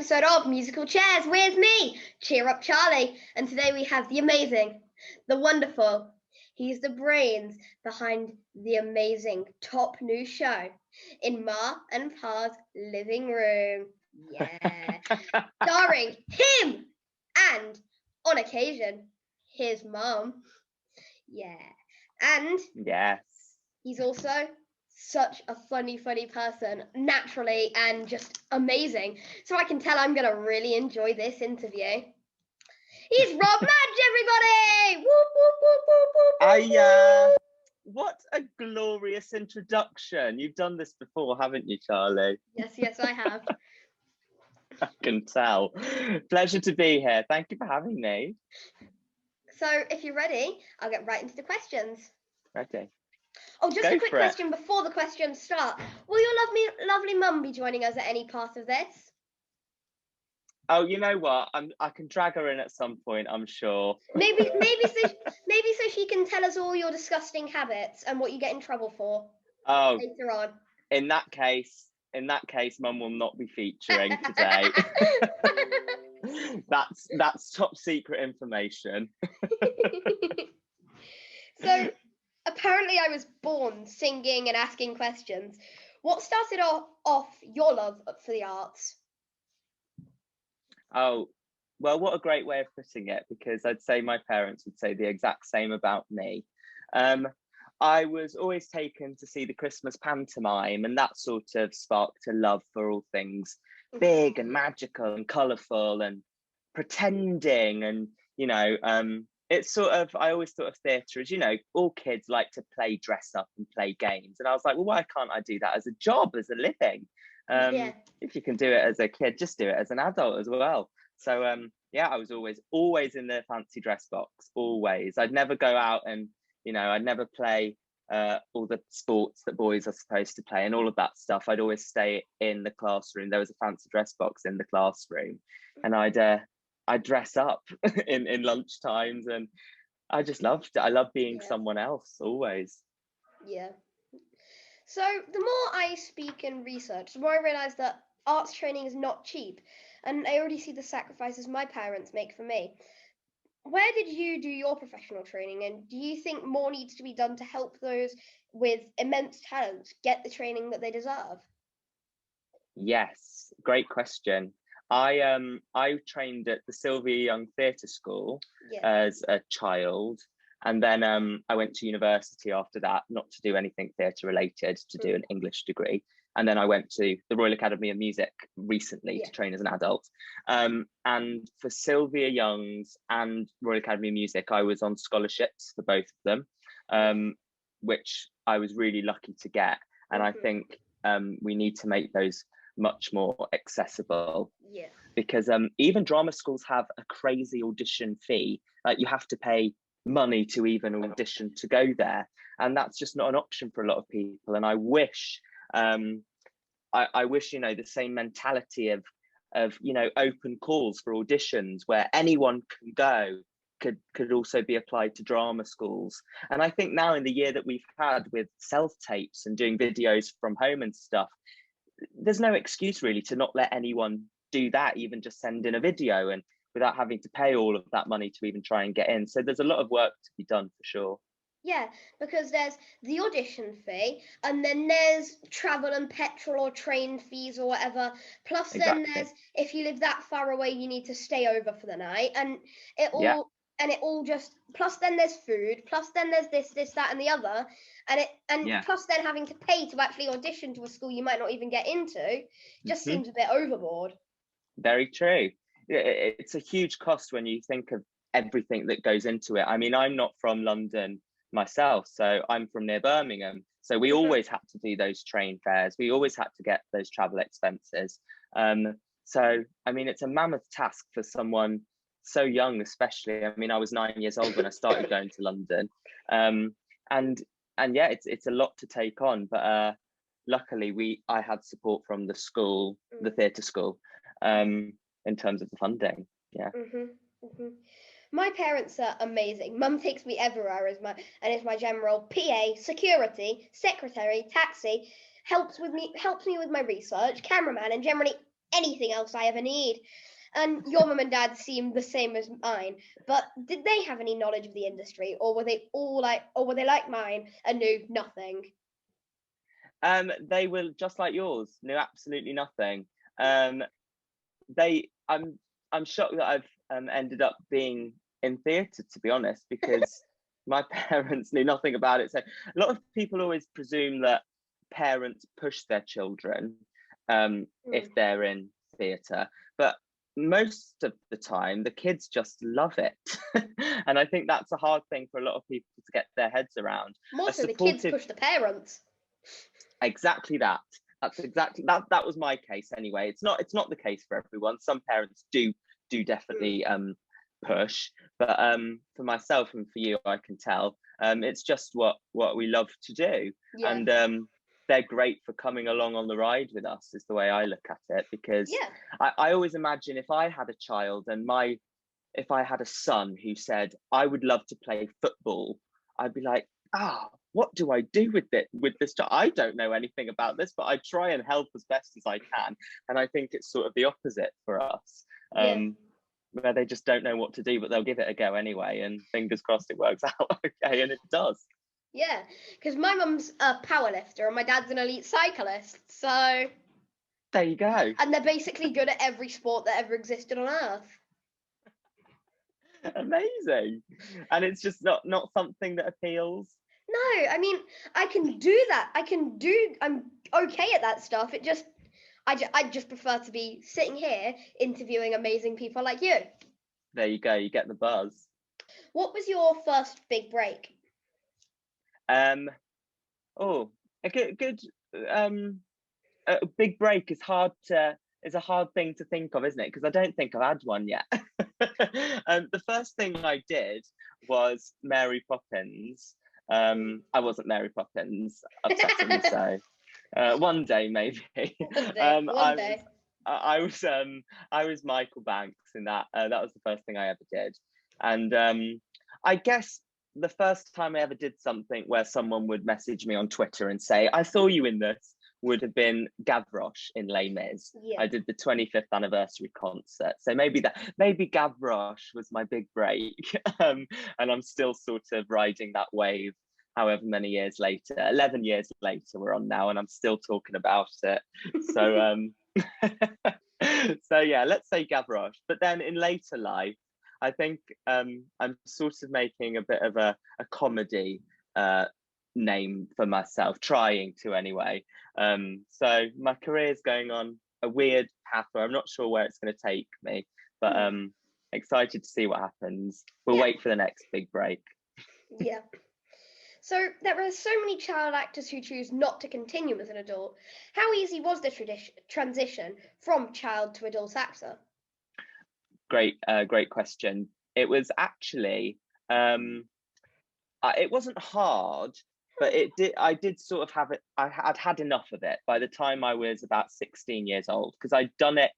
episode of Musical Chairs with me, Cheer Up Charlie. And today we have the amazing, the wonderful, he's the brains behind the amazing top new show in Ma and Pa's living room. Yeah. Starring him and, on occasion, his mum. Yeah. And yes, he's also such a funny person, naturally, and just amazing. So I can tell I'm going to really enjoy this interview. He's Rob Madge, everybody! Whoop, whoop, whoop, whoop, whoop, whoop. What a glorious introduction. You've done this before, haven't you, Charlie? Yes, I have. I can tell. Pleasure to be here. Thank you for having me. So if you're ready, I'll get right into the questions. Ready. Oh, just a quick question before the questions start. Will your lovely mum be joining us at any part of this? Oh, you know what? I can drag her in at some point, I'm sure. Maybe so she can tell us all your disgusting habits and what you get in trouble for. Oh, later on. In that case, Mum will not be featuring today. That's top secret information. So apparently I was born singing and asking questions. What started off your love for the arts? Oh, well, what a great way of putting it, because I'd say my parents would say the exact same about me. I was always taken to see the Christmas pantomime, and that sort of sparked a love for all things big and magical and colourful and pretending. And, it's sort of, I always thought of theatre as, all kids like to play dress up and play games. And I was like, well, why can't I do that as a job, as a living? If you can do it as a kid, just do it as an adult as well. So, I was always in the fancy dress box, always. I'd never go out and, I'd never play all the sports that boys are supposed to play and all of that stuff. I'd always stay in the classroom. There was a fancy dress box in the classroom, and I'd dress up in lunch times, and I just loved it. I love being someone else, always. Yeah. So the more I speak and research, the more I realise that arts training is not cheap, and I already see the sacrifices my parents make for me. Where did you do your professional training, and do you think more needs to be done to help those with immense talent get the training that they deserve? Yes, great question. I trained at the Sylvia Young Theatre School as a child, and then I went to university after that, not to do anything theatre related, to do an English degree. And then I went to the Royal Academy of Music recently to train as an adult. And for Sylvia Young's and Royal Academy of Music, I was on scholarships for both of them, which I was really lucky to get. And I think we need to make those much more accessible. Yeah. Because even drama schools have a crazy audition fee. Like, you have to pay money to even audition to go there. And that's just not an option for a lot of people. And I wish I wish, the same mentality of open calls for auditions where anyone can go could also be applied to drama schools. And I think now, in the year that we've had with self-tapes and doing videos from home and stuff, there's no excuse really to not let anyone do that, even just send in a video and without having to pay all of that money to even try and get in. So there's a lot of work to be done for sure. Yeah, because there's the audition fee, and then there's travel and petrol or train fees or whatever. Plus, then there's, if you live that far away, you need to stay over for the night, and plus then there's food, plus then there's this, that, and the other, plus then having to pay to actually audition to a school you might not even get into, just seems a bit overboard. Very true. It's a huge cost when you think of everything that goes into it. I mean, I'm not from London myself, so I'm from near Birmingham, so we always had to do those train fares, we always had to get those travel expenses, so I mean, it's a mammoth task for someone so young, especially. I mean, I was 9 years old when I started going to London, and it's a lot to take on, but luckily I had support from the school, the theatre school, in terms of the funding. My parents are amazing. Mum takes me everywhere is my general PA, security, secretary, taxi, helps me with my research, cameraman, and generally anything else I ever need. And your mum and dad seem the same as mine, but did they have any knowledge of the industry, or were they like mine and knew nothing? They were just like yours, knew absolutely nothing. I'm shocked that I've ended up being in theatre, to be honest, because my parents knew nothing about it. So a lot of people always presume that parents push their children if they're in theatre, but most of the time the kids just love it. And I think that's a hard thing for a lot of people to get their heads around. More so the kids push the parents. Exactly that. That's exactly that was my case anyway. It's not the case for everyone. Some parents do definitely push, but for myself and for you, I can tell it's just what we love to do. And they're great for coming along on the ride with us, is the way I look at it, because I always imagine if I had a child and if I had a son who said, I would love to play football, I'd be like, what do I do with this child? I don't know anything about this, but I try and help as best as I can. And I think it's sort of the opposite for us, where they just don't know what to do, but they'll give it a go anyway, and fingers crossed it works out okay, and it does. Yeah, because my mum's a powerlifter and my dad's an elite cyclist, so there you go. And they're basically good at every sport that ever existed on Earth. Amazing. And it's just not something that appeals? No, I mean, I can do that. I'm okay at that stuff. I just prefer to be sitting here interviewing amazing people like you. There you go, you get the buzz. What was your first big break? A big break is a hard thing to think of, isn't it? Because I don't think I've had one yet. The first thing I did was Mary Poppins. I wasn't Mary Poppins, upsettingly so. One day, maybe. One day. I was Michael Banks in that. That was the first thing I ever did, and I guess the first time I ever did something where someone would message me on Twitter and say, "I saw you in this," would have been Gavroche in Les Mis. I did the 25th anniversary concert, so maybe Gavroche was my big break, and I'm still sort of riding that wave. However many years later, 11 years later, we're on now, and I'm still talking about it. So, so yeah, let's say Gavroche. But then in later life, I think I'm sort of making a bit of a comedy name for myself, trying to anyway. So my career is going on a weird path where I'm not sure where it's going to take me, but excited to see what happens. We'll wait for the next big break. Yeah. So there are so many child actors who choose not to continue as an adult. How easy was the transition from child to adult actor? Great question. It was actually, it wasn't hard, but I did sort of have it. I'd had enough of it by the time I was about 16 years old, because I'd done it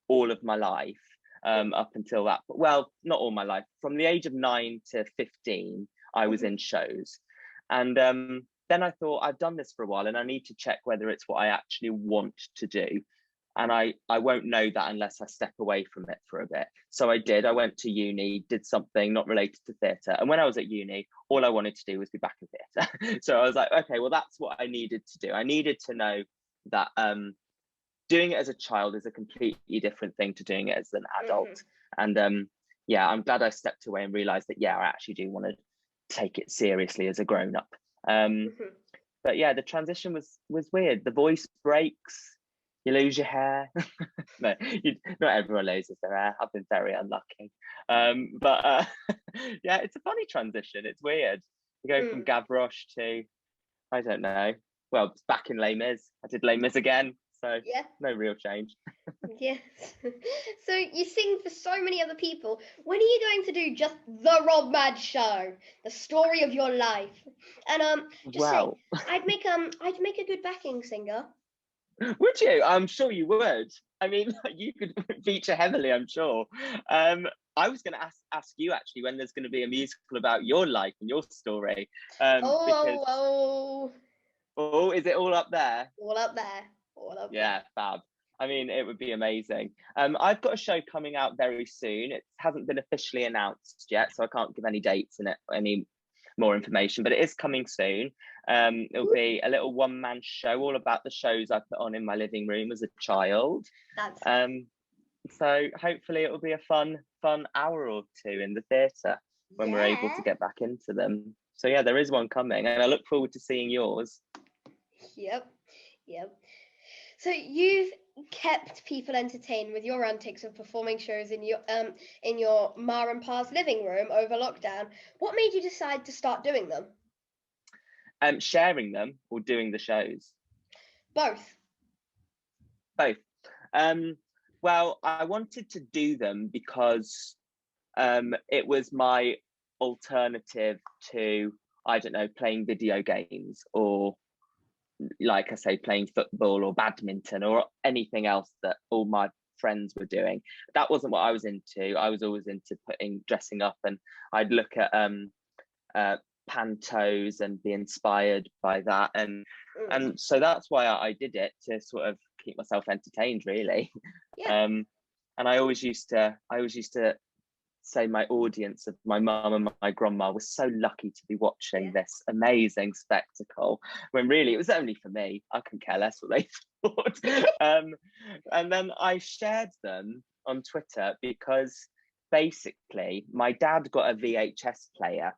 all of my life up until that. Well, not all my life. From the age of 9 to 15, I was in shows. And then I thought, I've done this for a while and I need to check whether it's what I actually want to do. And I won't know that unless I step away from it for a bit. So I did. I went to uni, did something not related to theatre. And when I was at uni, all I wanted to do was be back in theatre. So I was like, okay, well, that's what I needed to do. I needed to know that doing it as a child is a completely different thing to doing it as an adult. And I'm glad I stepped away and realised that, I actually do want to take it seriously as a grown-up. But yeah, the transition was weird. The voice breaks, you lose your hair. No, not everyone loses their hair. I've been very unlucky. But yeah, it's a funny transition. It's weird. You go from Gavroche to, I don't know. Well, back in Les Mis. I did Les Mis again. So no real change. Yes. So you sing for so many other people. When are you going to do just the Rob Madge show, the story of your life? And saying, I'd make a good backing singer. Would you? I'm sure you would. I mean, you could feature heavily, I'm sure. I was going to ask you actually when there's going to be a musical about your life and your story. Oh, is it all up there? All up there. Yeah, fab. I mean, it would be amazing. I've got a show coming out very soon. It hasn't been officially announced yet, so I can't give any dates and any more information, but it is coming soon. It'll be a little one-man show all about the shows I put on in my living room as a child. So hopefully it will be a fun hour or two in the theatre when we're able to get back into them. So yeah, there is one coming, and I look forward to seeing yours. Yep. So you've kept people entertained with your antics of performing shows in your Ma and Pa's living room over lockdown. What made you decide to start doing them? Sharing them or doing the shows? Both. Well, I wanted to do them because it was my alternative to, I don't know, playing video games, or like I say, playing football or badminton or anything else that all my friends were doing. That wasn't what I was into. I was always into dressing up, and I'd look at pantos and be inspired by that, and so that's why I did it, to sort of keep myself entertained, really. And I always used to say my audience of my mum and my grandma was so lucky to be watching this amazing spectacle, when really it was only for me. I couldn't care less what they thought. And then I shared them on Twitter because basically my dad got a VHS player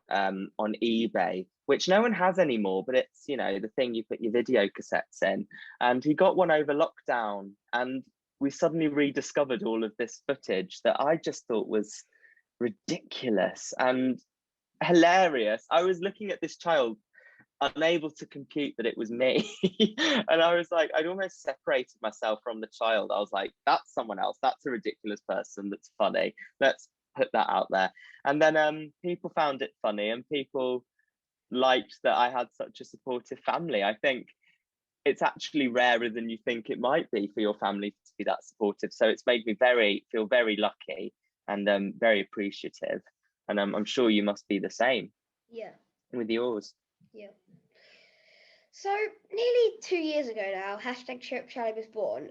on eBay, which no one has anymore, but it's, you know, the thing you put your video cassettes in, and he got one over lockdown, and we suddenly rediscovered all of this footage that I just thought was ridiculous and hilarious. I was looking at this child, unable to compute that it was me. And I was like, I'd almost separated myself from the child. I was like, that's someone else. That's a ridiculous person that's funny. Let's put that out there. And then people found it funny, and people liked that I had such a supportive family. I think it's actually rarer than you think it might be for your family to be that supportive. So it's made me feel very lucky and very appreciative. And I'm sure you must be the same. Yeah. With yours. Yeah. So nearly 2 years ago now, #CheerUpCharlie was born.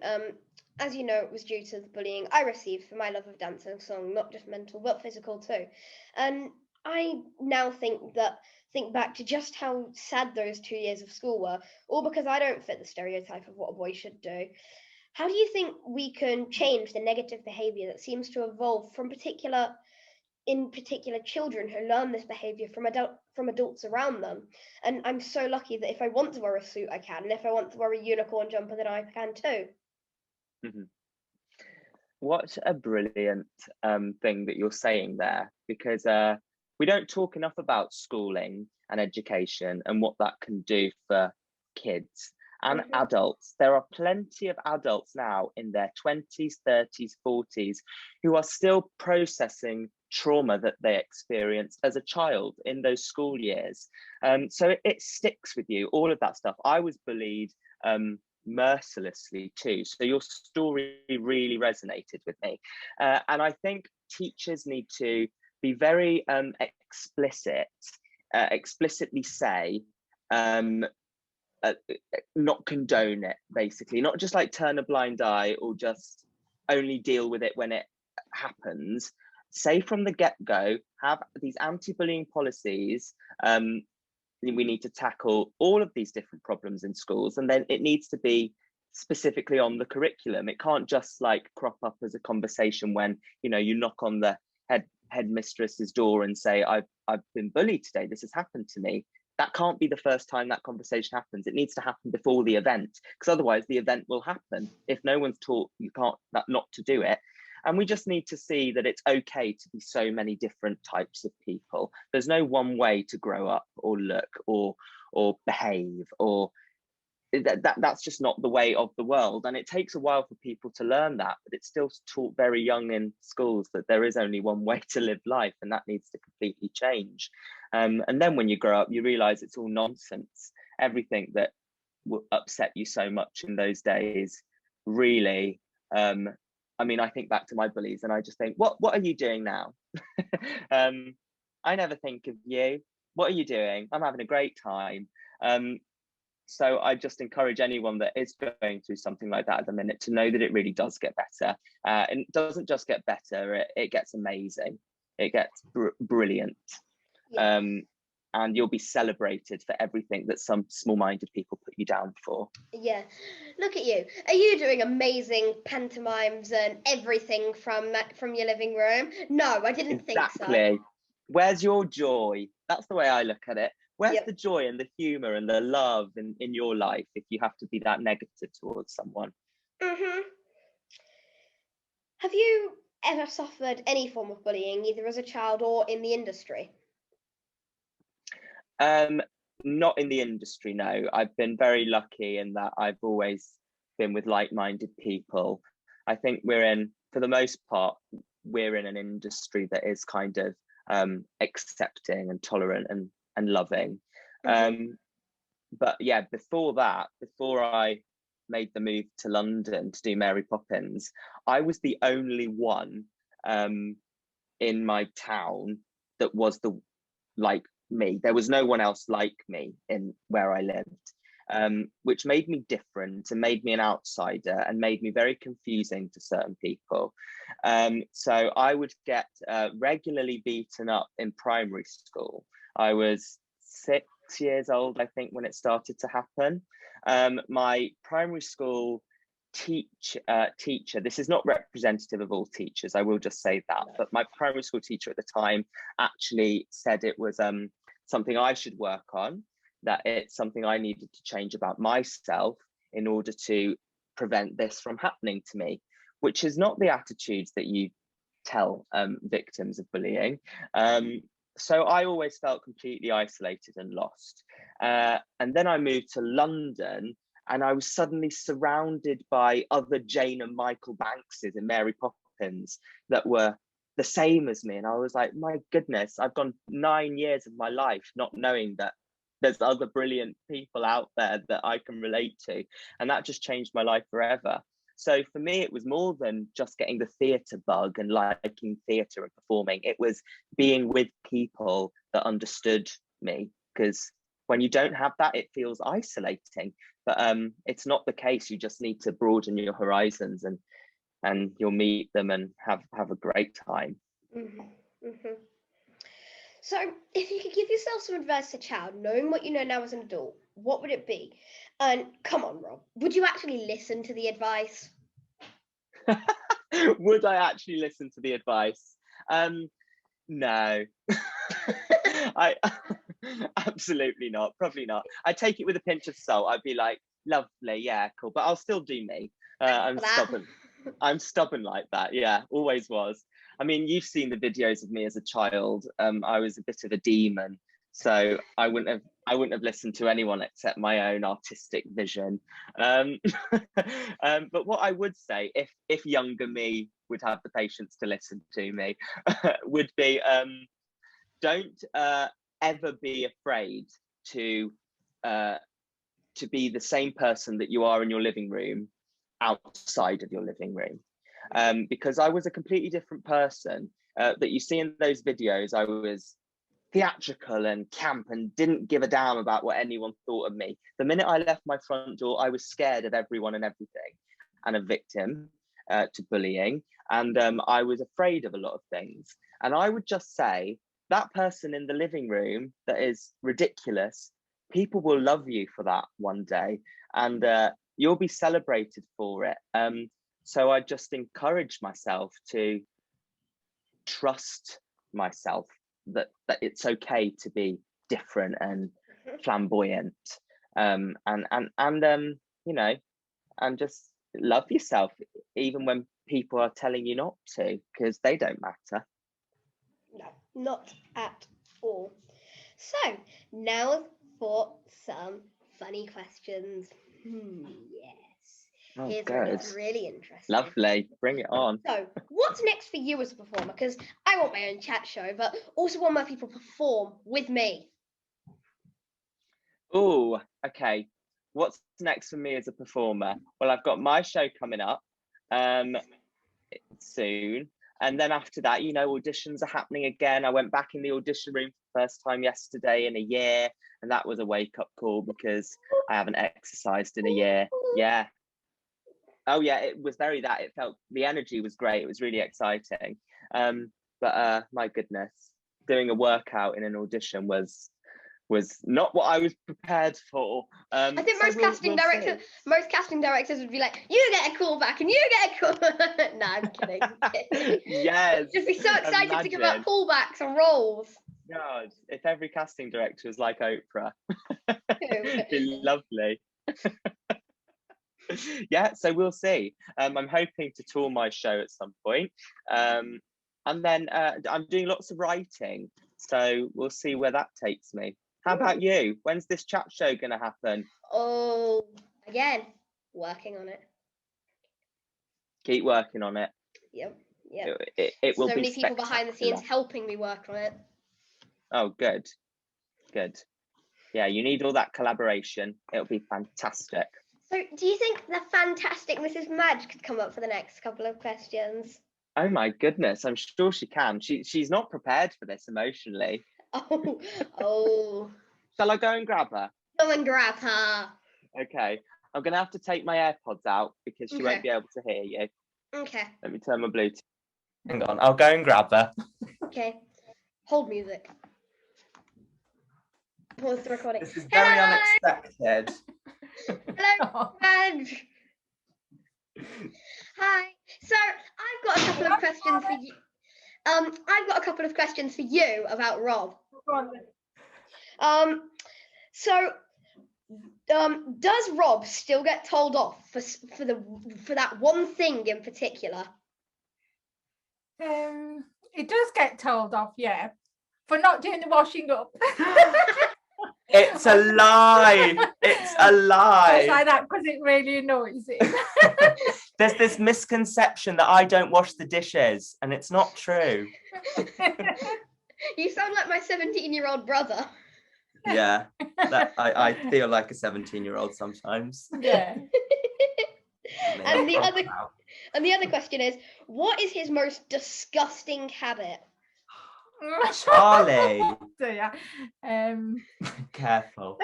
As you know, it was due to the bullying I received for my love of dance and song, not just mental but physical too. And I now think back to just how sad those 2 years of school were, all because I don't fit the stereotype of what a boy should do. How do you think we can change the negative behaviour that seems to evolve from in particular children who learn this behaviour from adults around them? And I'm so lucky that if I want to wear a suit, I can, and if I want to wear a unicorn jumper, then I can too. Mm-hmm. What a brilliant thing that you're saying there, because we don't talk enough about schooling and education and what that can do for kids and adults. There are plenty of adults now in their 20s, 30s, 40s who are still processing trauma that they experienced as a child in those school years. So it sticks with you, all of that stuff. I was bullied mercilessly too. So your story really resonated with me. And I think teachers need to be very explicitly say, not condone it, basically, not just like turn a blind eye or just only deal with it when it happens. Say from the get-go, have these anti-bullying policies. We need to tackle all of these different problems in schools, and then it needs to be specifically on the curriculum. It can't just like crop up as a conversation when, you know, you knock on the headmistress's door and say, I've been bullied today, this has happened to me. That can't be the first time that conversation happens. It needs to happen before the event, because otherwise the event will happen. If no one's taught you can't not to do it. And we just need to see that it's okay to be so many different types of people. There's no one way to grow up or look or behave, or that's just not the way of the world. And it takes a while for people to learn that, but it's still taught very young in schools that there is only one way to live life, and that needs to completely change. And then when you grow up, you realize it's all nonsense. Everything that will upset you so much in those days, really, I mean, I think back to my bullies and I just think, what are you doing now? I never think of you. What are you doing? I'm having a great time. So I just encourage anyone that is going through something like that at the minute to know that it really does get better. And it doesn't just get better, it gets amazing. It gets brilliant. Yeah. And you'll be celebrated for everything that some small-minded people put you down for. Yeah, look at you. Are you doing amazing pantomimes and everything from your living room? No, I didn't think so. Exactly. Where's your joy? That's the way I look at it. Where's the joy and the humour and the love in your life if you have to be that negative towards someone? Mm-hmm. Have you ever suffered any form of bullying, either as a child or in the industry? Not in the industry, no. I've been very lucky in that I've always been with like-minded people. I think for the most part, we're in an industry that is kind of accepting and tolerant and loving. Mm-hmm. But yeah, before I made the move to London to do Mary Poppins, I was the only one in my town that was like me. There was no one else like me in where I lived, which made me different and made me an outsider and made me very confusing to certain people. So I would get regularly beaten up in primary school. I was 6 years old, I think, when it started to happen. My primary school teacher, this is not representative of all teachers, I will just say that, but my primary school teacher at the time actually said it was something I should work on, that it's something I needed to change about myself in order to prevent this from happening to me, which is not the attitudes that you tell victims of bullying. So I always felt completely isolated and lost. And then I moved to London, and I was suddenly surrounded by other Jane and Michael Bankses and Mary Poppins that were the same as me. And I was like, my goodness, I've gone 9 years of my life not knowing that there's other brilliant people out there that I can relate to. And that just changed my life forever. So for me, it was more than just getting the theatre bug and liking theatre and performing. It was being with people that understood me, because when you don't have that, it feels isolating. But it's not the case. You just need to broaden your horizons, and you'll meet them and have a great time. Mm-hmm. Mm-hmm. So if you could give yourself some advice as a child, knowing what you know now as an adult, what would it be? And come on, Rob, would you actually listen to the advice? Would I actually listen to the advice? No. I absolutely not, probably not. I take it with a pinch of salt. I'd be like, lovely, yeah, cool, but I'll still do me. I'm stubborn like that. Yeah, always was. I mean, you've seen the videos of me as a child. I was a bit of a demon, so I wouldn't have listened to anyone except my own artistic vision. But what I would say, if younger me would have the patience to listen to me, would be don't ever be afraid to be the same person that you are in your living room outside of your living room, because I was a completely different person that you see in those videos. I was theatrical and camp and didn't give a damn about what anyone thought of me. The minute I left my front door, I was scared of everyone and everything, and a victim to bullying, and I was afraid of a lot of things. And I would just say, that person in the living room that is ridiculous, people will love you for that one day, and you'll be celebrated for it. So I just encourage myself to trust myself, that it's okay to be different and flamboyant, and you know, and just love yourself even when people are telling you not to, because they don't matter. No, not at all. So now for some funny questions. Yes. Oh, Here's good. where it's really interesting. Lovely, bring it on. So what's next for you as a performer? Because I want my own chat show, but also want my people perform with me. Oh, okay. What's next for me as a performer? Well, I've got my show coming up soon. And then after that, you know, auditions are happening again. I went back in the audition room for the first time yesterday in a year, and that was a wake-up call because I haven't exercised in a year. Yeah. Oh yeah, it was very that. It felt, the energy was great. It was really exciting. But my goodness, doing a workout in an audition was not what I was prepared for. I think most casting directors would be like, you get a call back and you get a call. No, I'm kidding. Yes. Just be so excited to give out callbacks and roles. God, if every casting director was like Oprah, it'd be lovely. Yeah, so we'll see. I'm hoping to tour my show at some point. And then I'm doing lots of writing, so we'll see where that takes me. How about you? When's this chat show going to happen? Oh, again, working on it. Keep working on it. Yep. It will be so many people behind the scenes helping me work on it. Oh, good. Yeah, you need all that collaboration. It'll be fantastic. So do you think the fantastic Mrs. Madge could come up for the next couple of questions? Oh my goodness, I'm sure she can. She's not prepared for this emotionally. Oh. Shall I go and grab her? Go and grab her. Okay. I'm going to have to take my AirPods out because she won't be able to hear you. Okay. Let me turn my Bluetooth. Hang on, I'll go and grab her. Okay. Hold music. Pause the recording. This is very unexpected. Hello, Madge. Hi. So I've got a couple of questions for you. I've got a couple of questions for you about Rob. Does Rob still get told off for that one thing in particular? It does get told off, yeah, for not doing the washing up. It's a lie. It's a lie. I say that because it really annoys him. There's this misconception that I don't wash the dishes, and it's not true. You sound like my 17-year-old brother. Yeah, I feel like a 17-year-old sometimes. Yeah. And the other question is, what is his most disgusting habit? Charlie. So, yeah. Careful.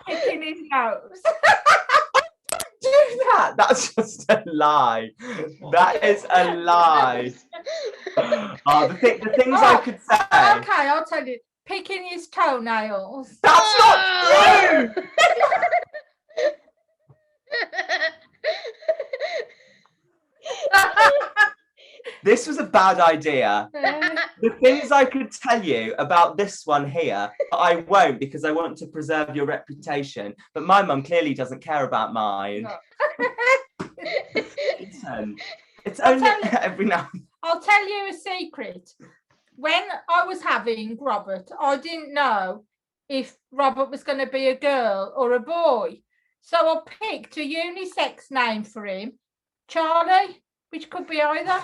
Picking his nose. Do that. That's just a lie. That is a lie. Oh, the things I could say. Okay, I'll tell you. Picking his toenails. That's not true. This was a bad idea. The things I could tell you about this one here, I won't because I want to preserve your reputation. But my mum clearly doesn't care about mine. It's only every now and then. I'll tell you a secret. When I was having Robert, I didn't know if Robert was going to be a girl or a boy. So I picked a unisex name for him, Charlie, which could be either.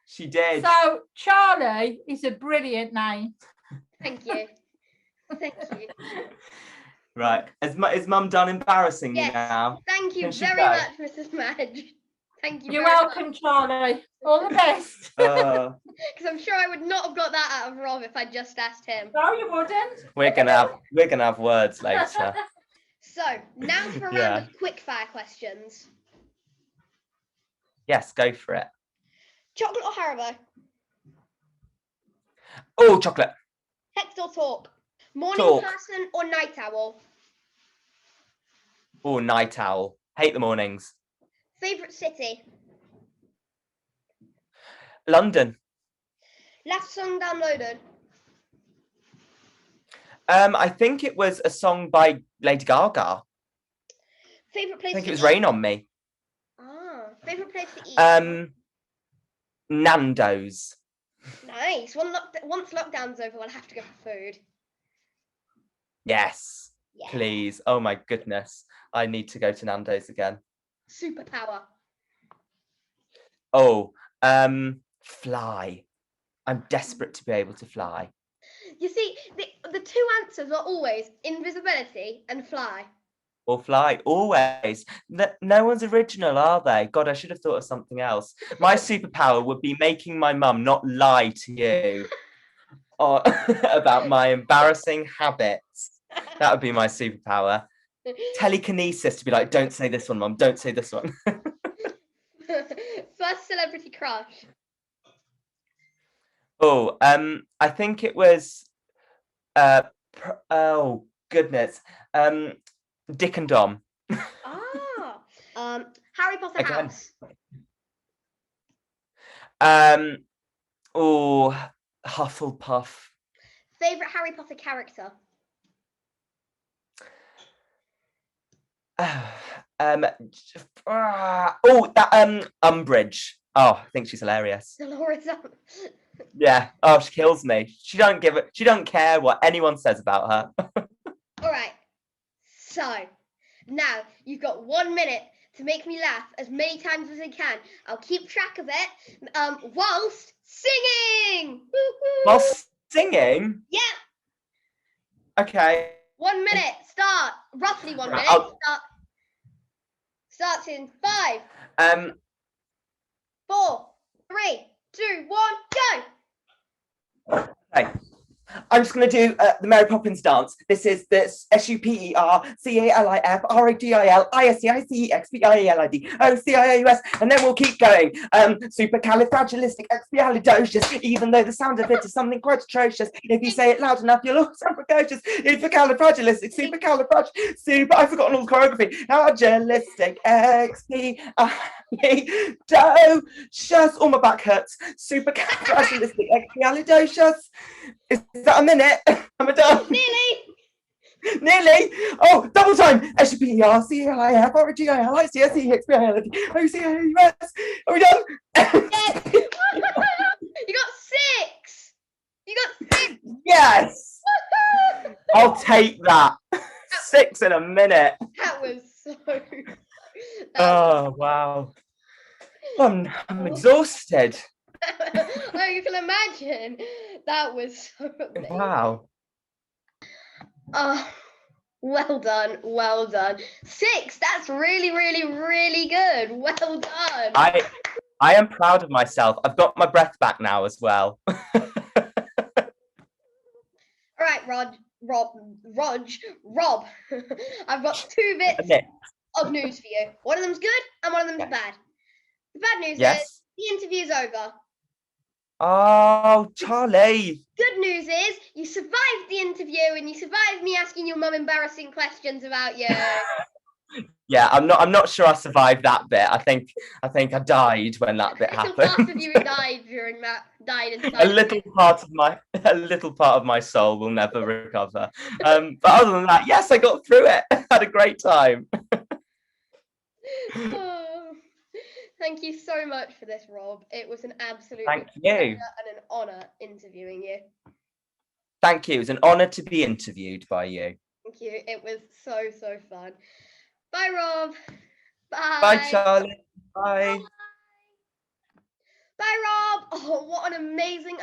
She did. So Charlie is a brilliant name. Thank you. Thank you. Right. Is Mum done embarrassing you now? Thank you very much, Mrs. Madge. Thank you. You're welcome, Charlie. All the best. Because I'm sure I would not have got that out of Rob if I just asked him. No, you wouldn't. We're gonna have words later. So now for a round of quick fire questions. Yes, go for it. Chocolate or Haribo? Oh, chocolate. Text or talk? Morning person or night owl? Oh, night owl. Hate the mornings. Favourite city? London. Last song downloaded? I think it was a song by Lady Gaga. Favourite place? I think it was Rain on Me. Ah, favourite place to eat? Nando's. Nice. Once lockdown's over, we'll have to go for food. Yes, please. Oh my goodness, I need to go to Nando's again. Superpower. Oh, fly. I'm desperate to be able to fly. You see, the two answers are always invisibility and fly. or fly, always. No one's original, are they? God, I should have thought of something else. My superpower would be making my mum not lie to you about my embarrassing habits. That would be my superpower. Telekinesis to be like, don't say this one, mum, don't say this one. First celebrity crush. Oh, I think it was oh goodness. Dick and Dom. Harry Potter Again. house. Oh, Hufflepuff. Favorite Harry Potter character. Umbridge. Oh, I think she's hilarious. Dolores. Yeah. Oh, she kills me. She don't care what anyone says about her. All right. So now you've got 1 minute to make me laugh as many times as I can. I'll keep track of it. Whilst singing. Whilst singing? Yeah. Okay. 1 minute. Start. Roughly 1 minute. Starts in 5. 4, 3, 2, 1, go. Okay. I'm just going to do the Mary Poppins dance. This is the SUPERCALIFRAGISTICEXPIALID and then we'll keep going. Supercalifragilisticexpialidocious, even though the sound of it is something quite atrocious. If you say it loud enough, you'll also sound precocious. Supercalifragilistic, super. I've forgotten all the choreography. Agilistic, expialidocious. All my back hurts. Supercalifragilisticexpialidocious. Is that a minute? Am I done? Nearly. Oh, double time. SUPERCALIFRAGISTICEXPIALIDOCAUS. Are we done? Yes. You got 6. Yes. I'll take that. 6 in a minute. That was so. Wow. I'm exhausted. Oh, you can imagine. That was so amazing. Wow. Oh, well done. 6. That's really, really, really good. Well done. I am proud of myself. I've got my breath back now as well. All right, Rob. I've got 2 bits of news for you. One of them's good and one of them's bad. The bad news is the interview's over. Oh, Charlie. Good news is you survived the interview and you survived me asking your mum embarrassing questions about you. Yeah, I'm not sure I survived that bit. I think I died when that bit happened. Part of you died during that. Died inside. A little part of my soul will never recover. But other than that, yes, I got through it. Had a great time. Thank you so much for this, Rob. It was an absolute pleasure and an honour interviewing you. Thank you. It was an honour to be interviewed by you. Thank you. It was so fun. Bye, Rob. Bye. Bye, Charlie. Bye. Bye, Rob. Oh, what an amazing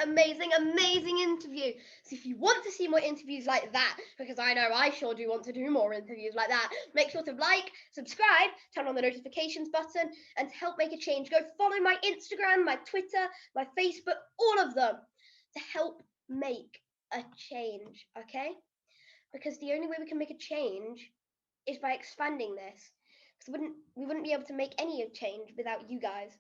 interview. So if you want to see more interviews like that, because I know I sure do want to do more interviews like that, make sure to like, subscribe, turn on the notifications button, and to help make a change, go follow my Instagram, my Twitter, my Facebook, all of them, to help make a change, okay? Because the only way we can make a change is by expanding this. Because we wouldn't be able to make any change without you guys.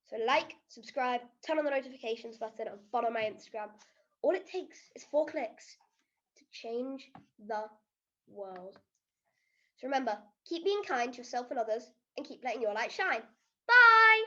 So like, subscribe, turn on the notifications button, and follow my Instagram. All it takes is 4 clicks to change the world. So remember, keep being kind to yourself and others, and keep letting your light shine. Bye!